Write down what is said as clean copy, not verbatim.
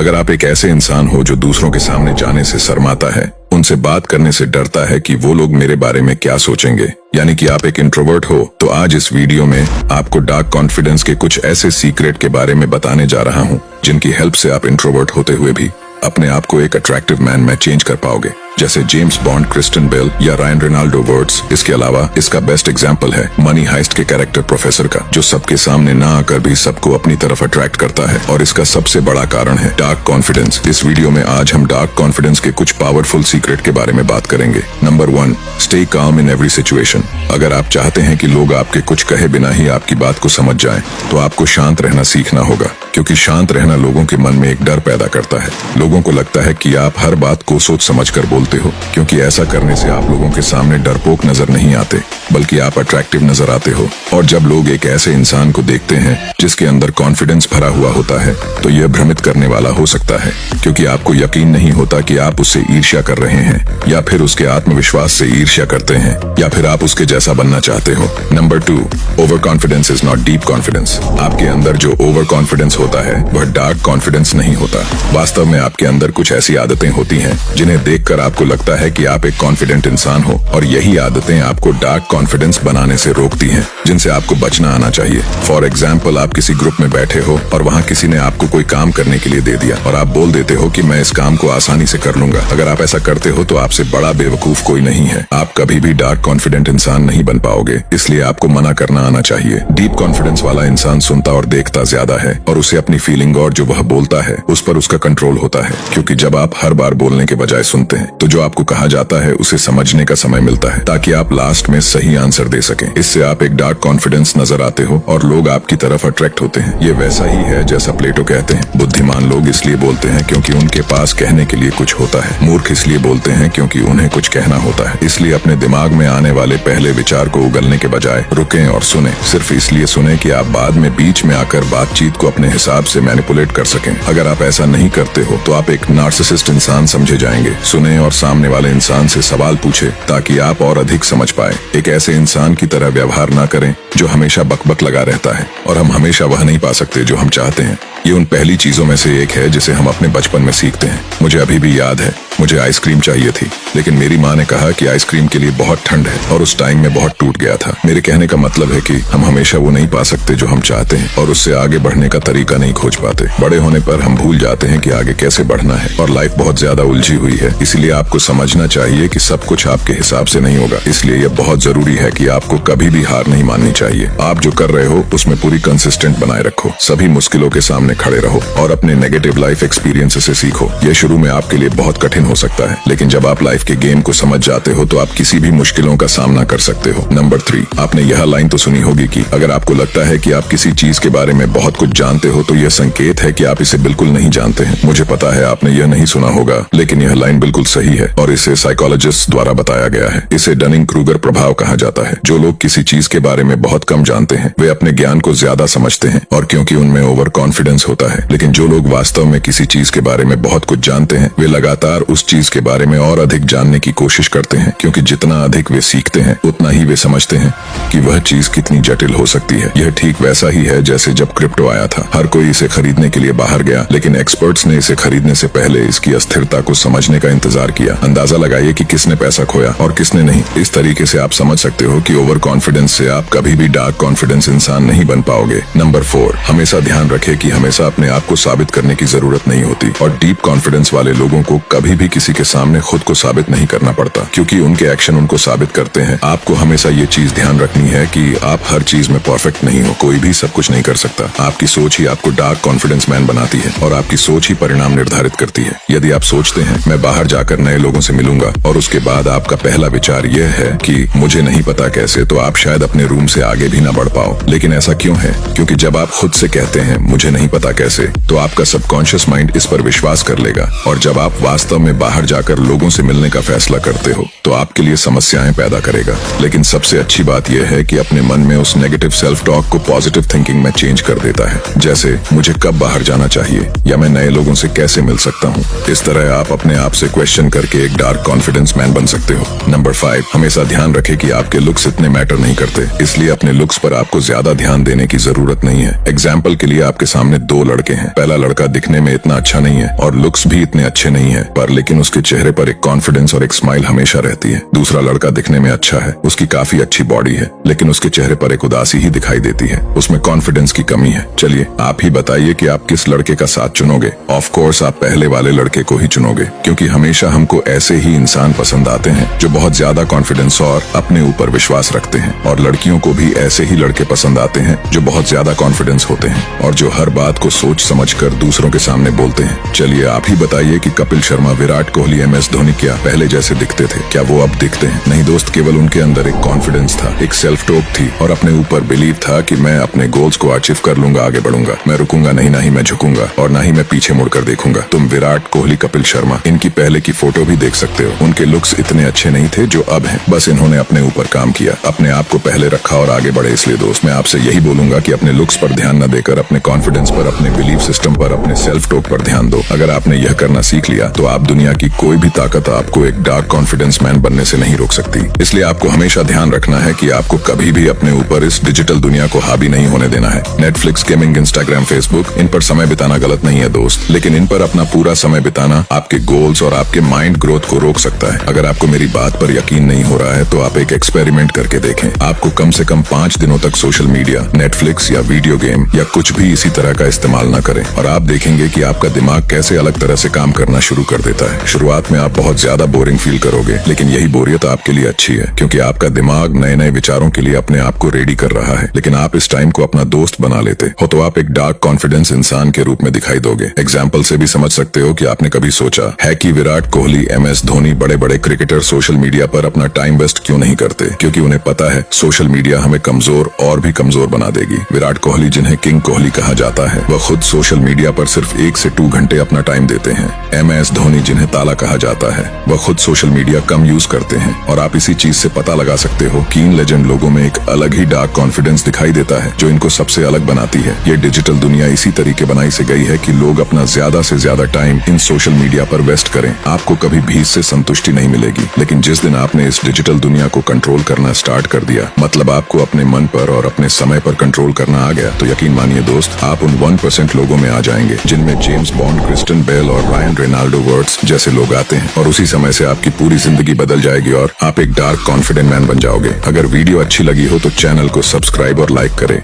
अगर आप एक ऐसे इंसान हो जो दूसरों के सामने जाने से शर्माता है, उनसे बात करने से डरता है कि वो लोग मेरे बारे में क्या सोचेंगे, यानी कि आप एक इंट्रोवर्ट हो, तो आज इस वीडियो में आपको डार्क कॉन्फिडेंस के कुछ ऐसे सीक्रेट के बारे में बताने जा रहा हूँ जिनकी हेल्प से आप इंट्रोवर्ट होते हुए भी अपने आप को एक अट्रैक्टिव मैन में चेंज कर पाओगे, जैसे जेम्स बॉन्ड, क्रिस्टियन बेल या रायन रेनाल्डो वर्ड्स। इसके अलावा इसका बेस्ट एग्जाम्पल है मनी हाइस्ट के कैरेक्टर प्रोफेसर का, जो सबके सामने ना आकर भी सबको अपनी तरफ अट्रैक्ट करता है, और इसका सबसे बड़ा कारण है डार्क कॉन्फिडेंस। इस वीडियो में आज हम डार्क कॉन्फिडेंस के कुछ पावरफुल सीक्रेट के बारे में बात करेंगे। Number 1, stay calm in every situation. अगर आप चाहते हैं कि लोग आपके कुछ कहे बिना ही आपकी बात को समझ जाएं, तो आपको शांत रहना सीखना होगा, क्योंकि शांत रहना लोगों के मन में एक डर पैदा करता है। लोगों को लगता है कि आप हर बात को सोच समझ कर बोलते हो, क्योंकि ऐसा करने से आप लोगों के सामने डरपोक नजर नहीं आते, बल्कि आप अट्रैक्टिव नजर आते हो। और जब लोग एक ऐसे इंसान को देखते हैं जिसके अंदर कॉन्फिडेंस भरा हुआ होता है, तो यह भ्रमित करने वाला हो सकता है, क्योंकि आपको यकीन नहीं होता कि आप उससे ईर्ष्या कर रहे हैं, या फिर उसके आत्मविश्वास से ईर्ष्या करते हैं, या फिर आप उसके जैसा बनना चाहते हो। Number 2, over confidence is not deep confidence. आपके अंदर जो ओवर कॉन्फिडेंस होता है वह डार्क कॉन्फिडेंस नहीं होता। वास्तव में आपके अंदर कुछ ऐसी आदतें होती हैं जिन्हें देखकर आपको लगता है कि आप एक कॉन्फिडेंट इंसान हो, और यही आदतें आपको डार्क कॉन्फिडेंस बनाने से रोकती हैं, जिनसे आपको बचना आना चाहिए। फॉर एग्जाम्पल, आप किसी ग्रुप में बैठे हो और वहाँ किसी ने आपको कोई काम करने के लिए दे दिया, और आप बोल देते हो कि मैं इस काम को आसानी से कर लूंगा। अगर आप ऐसा करते हो तो आपसे बड़ा बेवकूफ कोई नहीं है। आप कभी भी डार्क कॉन्फिडेंट इंसान नहीं बन पाओगे, इसलिए आपको मना करना आना चाहिए। डीप कॉन्फिडेंस वाला इंसान सुनता और देखता ज्यादा है, और उसे अपनी फीलिंग और जो वह बोलता है उस पर उसका कंट्रोल होता है, क्योंकि जब आप हर बार बोलने के बजाय सुनते हैं, तो जो आपको कहा जाता है उसे समझने का समय मिलता है, ताकि आप लास्ट में सही आंसर दे सकें। इससे आप एक डार्क कॉन्फिडेंस नजर आते हो और लोग आपकी तरफ अट्रैक्ट होते हैं। ये वैसा ही है जैसा प्लेटो कहते हैं, बुद्धिमान लोग इसलिए बोलते हैं क्योंकि उनके पास कहने के लिए कुछ होता है, मूर्ख इसलिए बोलते हैं क्योंकि उन्हें कुछ कहना होता है। इसलिए अपने दिमाग में आने वाले पहले विचार को उगलने के बजाय रुकें और सुने। सिर्फ इसलिए सुने कि आप बाद में बीच में आकर बातचीत को अपने हिसाब से मैनिपुलेट कर सकें। अगर आप ऐसा नहीं करते हो तो आप एक नार्सिसिस्ट इंसान समझे जाएंगे। सुने और सामने वाले इंसान से सवाल पूछे ताकि आप और अधिक समझ पाए। एक ऐसे इंसान की तरह व्यवहार ना करें जो हमेशा बकबक लगा रहता है, और हम हमेशा वह नहीं पा सकते जो हम चाहते हैं। ये उन पहली चीजों में से एक है जिसे हम अपने बचपन में सीखते हैं। मुझे अभी भी याद है, मुझे आइसक्रीम चाहिए थी, लेकिन मेरी माँ ने कहा कि आइसक्रीम के लिए बहुत ठंड है, और उस टाइम में बहुत टूट गया था। मेरे कहने का मतलब है कि हम हमेशा वो नहीं पा सकते जो हम चाहते हैं, और उससे आगे बढ़ने का तरीका नहीं खोज पाते। बड़े होने पर हम भूल जाते हैं कि आगे कैसे बढ़ना है, और लाइफ बहुत ज्यादा उलझी हुई है। इसीलिए आपको समझना चाहिए कि सब कुछ आपके हिसाब से नहीं होगा। इसलिए यह बहुत जरूरी है कि आपको कभी भी हार नहीं माननी चाहिए। आप जो कर रहे हो उसमें पूरी कंसिस्टेंट बनाए रखो। सभी मुश्किलों के सामने खड़े रहो और अपने नेगेटिव लाइफ एक्सपीरियंस से सीखो। यह शुरू में आपके लिए बहुत कठिन हो सकता है, लेकिन जब आप लाइफ के गेम को समझ जाते हो तो आप किसी भी मुश्किलों का सामना कर सकते हो। नंबर 3, आपने यह लाइन तो सुनी होगी कि अगर आपको लगता है कि आप किसी चीज के बारे में बहुत कुछ जानते हो तो यह संकेत है कि आप इसे बिल्कुल नहीं जानते हैं। मुझे पता है आपने यह नहीं सुना होगा, लेकिन यह लाइन बिल्कुल सही है, और इसे साइकोलॉजिस्ट द्वारा बताया गया है। इसे डनिंग क्रूगर प्रभाव कहा जाता है। जो लोग किसी चीज के बारे में बहुत कम जानते हैं वे अपने ज्ञान को ज्यादा समझते हैं, और क्योंकि उनमें ओवर कॉन्फिडेंस होता है। लेकिन जो लोग वास्तव में किसी चीज के बारे में बहुत कुछ जानते हैं वे लगातार उस चीज के बारे में और अधिक जानने की कोशिश करते हैं, क्योंकि जितना अधिक वे सीखते हैं उतना ही वे समझते हैं कि वह चीज कितनी जटिल हो सकती है। यह ठीक वैसा ही है जैसे जब क्रिप्टो आया था। हर कोई इसे खरीदने के लिए बाहर गया, लेकिन एक्सपर्ट्स ने इसे खरीदने से पहले इसकी अस्थिरता को समझने का इंतजार किया। अंदाजा लगाइए कि किसने पैसा खोया और किसने नहीं। इस तरीके से आप समझ सकते हो कि ओवर कॉन्फिडेंस से आप कभी भी डार्क कॉन्फिडेंस इंसान नहीं बन पाओगे। नंबर 4, हमेशा ध्यान रखें कि हमेशा अपने आप को साबित करने की जरूरत नहीं होती, और डीप कॉन्फिडेंस वाले लोगों को कभी भी किसी के सामने खुद को साबित नहीं करना पड़ता, क्योंकि उनके एक्शन उनको साबित करते हैं। आपको हमेशा ये चीज ध्यान रखनी है कि आप हर चीज में परफेक्ट नहीं हो। कोई भी सब कुछ नहीं कर सकता। आपकी सोच ही आपको डार्क कॉन्फिडेंस मैन बनाती है, और आपकी सोच ही परिणाम निर्धारित करती है। यदि आप सोचते हैं मैं बाहर जाकर नए लोगों से मिलूंगा, और उसके बाद आपका पहला विचार यह है कि मुझे नहीं पता कैसे, तो आप शायद अपने रूम से आगे भी ना बढ़ पाओ। लेकिन ऐसा क्यों है? क्योंकि जब आप खुद से कहते हैं मुझे नहीं पता कैसे, तो आपका सबकॉन्शियस माइंड इस पर विश्वास कर लेगा, और जब आप वास्तव में में बाहर जाकर लोगों से मिलने का फैसला करते हो तो आपके लिए समस्याएं पैदा करेगा। लेकिन सबसे अच्छी बात यह है कि अपने मन में उस नेगेटिव सेल्फ टॉक को पॉजिटिव थिंकिंग में चेंज कर देता है। जैसे मुझे कब बाहर जाना चाहिए या मैं नए लोगों से कैसे मिल सकता हूँ। इस तरह आप अपने आप से क्वेश्चन करके एक डार्क कॉन्फिडेंस मैन बन सकते हो। नंबर 5, हमेशा ध्यान रखें कि आपके लुक्स इतने मैटर नहीं करते, इसलिए अपने लुक्स पर आपको ज्यादा ध्यान देने की जरूरत नहीं है। एग्जाम्पल के लिए आपके सामने 2 लड़के हैं। पहला लड़का दिखने में इतना अच्छा नहीं है और लुक्स भी इतने अच्छे नहीं है, पर लेकिन उसके चेहरे पर एक कॉन्फिडेंस और एक स्माइल हमेशा रहती है। दूसरा लड़का दिखने में अच्छा है, उसकी काफी अच्छी बॉडी है, लेकिन उसके चेहरे पर एक उदासी ही दिखाई देती है, उसमें कॉन्फिडेंस की कमी है। चलिए आप ही बताइए कि आप किस लड़के का साथ चुनोगे। ऑफ कोर्स आप पहले वाले लड़के को ही चुनोगे, क्योंकि हमेशा हमको ऐसे ही इंसान पसंद आते हैं जो बहुत ज्यादा कॉन्फिडेंस और अपने ऊपर विश्वास रखते हैं, और लड़कियों को भी ऐसे ही लड़के पसंद आते हैं जो बहुत ज्यादा कॉन्फिडेंस होते हैं और जो हर बात को सोच समझकर दूसरों के सामने बोलते हैं। चलिए आप ही बताइए कि कपिल शर्मा, विराट कोहली, MS धोनी क्या पहले जैसे दिखते थे? क्या वो अब दिखते हैं? नहीं दोस्त, केवल उनके अंदर एक कॉन्फिडेंस था, एक सेल्फ टॉक थी और अपने ऊपर बिलीव था कि मैं अपने गोल्स को अचीव कर लूंगा, आगे बढ़ूंगा, मैं रुकूंगा नहीं, ना ही मैं झुकूंगा और ना ही मैं पीछे मुड़कर देखूंगा। तुम विराट कोहली, कपिल शर्मा, इनकी पहले की फोटो भी देख सकते हो। उनके लुक्स इतने अच्छे नहीं थे जो अब हैं, बस इन्होंने अपने ऊपर काम किया, अपने आप को पहले रखा और आगे बढ़े। इसलिए दोस्त मैं आपसे यही बोलूंगा कि अपने लुक्स पर ध्यान न देकर अपने कॉन्फिडेंस पर, अपने बिलीफ सिस्टम पर, अपने सेल्फ टॉक पर ध्यान दो। अगर आपने यह करना सीख लिया तो आप दुनिया की कोई भी ताकत आपको एक डार्क कॉन्फिडेंस मैन बनने से नहीं रोक सकती। इसलिए आपको हमेशा ध्यान रखना है कि आपको कभी भी अपने ऊपर इस डिजिटल दुनिया को हावी नहीं होने देना है। नेटफ्लिक्स, गेमिंग, इंस्टाग्राम, फेसबुक, इन पर समय बिताना गलत नहीं है दोस्त, लेकिन इन पर अपना पूरा समय बिताना आपके गोल्स और आपके माइंड ग्रोथ को रोक सकता है। अगर आपको मेरी बात पर यकीन नहीं हो रहा है तो आप एक एक्सपेरिमेंट करके देखें। आपको कम से कम 5 दिनों तक सोशल मीडिया, नेटफ्लिक्स या वीडियो गेम या कुछ भी इसी तरह का इस्तेमाल न करें और आप देखेंगे कि आपका दिमाग कैसे अलग तरह से काम करना शुरू कर देता है। शुरुआत में आप बहुत ज्यादा बोरिंग फील करोगे, लेकिन यही बोरियत आपके लिए अच्छी है, क्योंकि आपका दिमाग नए नए विचारों के लिए अपने आप को रेडी कर रहा है। लेकिन आप इस टाइम को अपना दोस्त बना लेते हो तो आप एक डार्क कॉन्फिडेंस इंसान के रूप में दिखाई दोगे। एग्जाम्पल से भी समझ सकते हो कि आपने कभी सोचा है कि विराट कोहली, MS धोनी, बड़े बड़े क्रिकेटर सोशल मीडिया पर अपना टाइम वेस्ट क्यों नहीं करते? क्योंकि उन्हें पता है सोशल मीडिया हमें कमजोर और भी कमजोर बना देगी। विराट कोहली, जिन्हें किंग कोहली कहा जाता है, वह खुद सोशल मीडिया पर सिर्फ 1 से 2 घंटे अपना टाइम देते हैं। MS धोनी, जिन्हें ताला कहा जाता है, वह खुद सोशल मीडिया कम यूज करते हैं। और आप इसी चीज से पता लगा सकते हो कि इन लेजेंड लोगों में एक अलग ही डार्क कॉन्फिडेंस दिखाई देता है जो इनको सबसे अलग बनाती है। ये डिजिटल दुनिया इसी तरीके बनाई से गई है कि लोग अपना ज्यादा से ज्यादा टाइम इन सोशल मीडिया पर वेस्ट करें। आपको कभी भी इससे संतुष्टि नहीं मिलेगी, लेकिन जिस दिन आपने इस डिजिटल दुनिया को कंट्रोल करना स्टार्ट कर दिया, मतलब आपको अपने मन पर और अपने समय पर कंट्रोल करना आ गया, तो यकीन मानिए दोस्त, आप उन 1% लोगों में आ जाएंगे जिनमें जेम्स बॉन्ड, क्रिस्टियन बेल और रायन रेनाल्डो वर्ड्स जैसे लोग आते हैं। और उसी समय से आपकी पूरी जिंदगी बदल जाएगी और आप एक डार्क कॉन्फिडेंट मैन बन जाओगे। अगर वीडियो अच्छी लगी हो तो चैनल को सब्सक्राइब और लाइक करें।